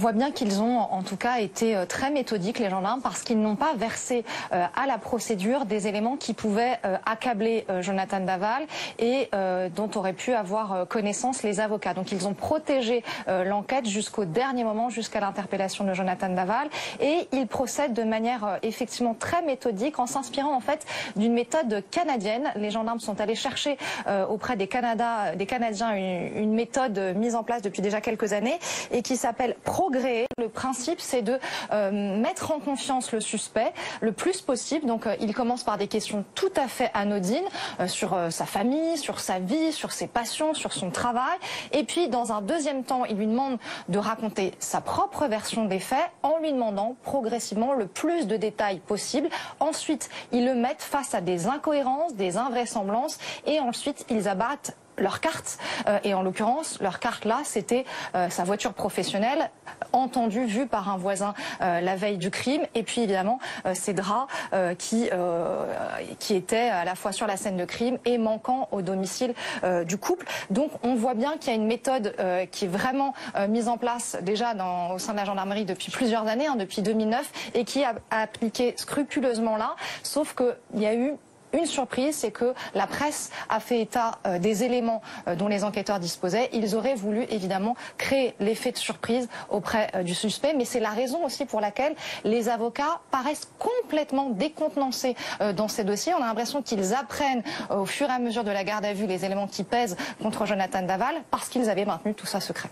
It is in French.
voit bien qu'ils ont en tout cas été très méthodiques, les gendarmes, parce qu'ils n'ont pas versé à la procédure des éléments qui pouvaient accabler Jonathan Daval et dont auraient pu avoir connaissance les avocats. Donc ils ont protégé l'enquête jusqu'au dernier moment, jusqu'à l'interpellation de Jonathan Daval, et ils procèdent de manière effectivement très méthodique en s'inspirant en fait d'une méthode canadienne. Les gendarmes sont allés chercher auprès des Canadiens une méthode mise en place depuis déjà quelques années et qui s'appelle progrès. Le principe, c'est de mettre en confiance le suspect le plus possible. Donc il commence par des questions tout à fait anodines sur sa famille, sur sa vie, sur ses passions, sur son travail. Et puis dans un deuxième temps, il lui demande de raconter sa propre version des faits en lui demandant progressivement le plus de détails possible. Ensuite, ils le mettent face à des incohérences, des invraisemblances, et ensuite ils abattent leur carte, et en l'occurrence leur carte là c'était sa voiture professionnelle, entendue, vue par un voisin la veille du crime, et puis évidemment ses draps qui étaient à la fois sur la scène de crime et manquant au domicile du couple. Donc on voit bien qu'il y a une méthode qui est vraiment mise en place déjà au sein de la gendarmerie depuis plusieurs années, depuis 2009, et qui est appliquée scrupuleusement là, sauf qu'il y a eu une surprise, c'est que la presse a fait état des éléments dont les enquêteurs disposaient. Ils auraient voulu évidemment créer l'effet de surprise auprès du suspect, mais c'est la raison aussi pour laquelle les avocats paraissent complètement décontenancés dans ces dossiers. On a l'impression qu'ils apprennent au fur et à mesure de la garde à vue les éléments qui pèsent contre Jonathan Daval parce qu'ils avaient maintenu tout ça secret.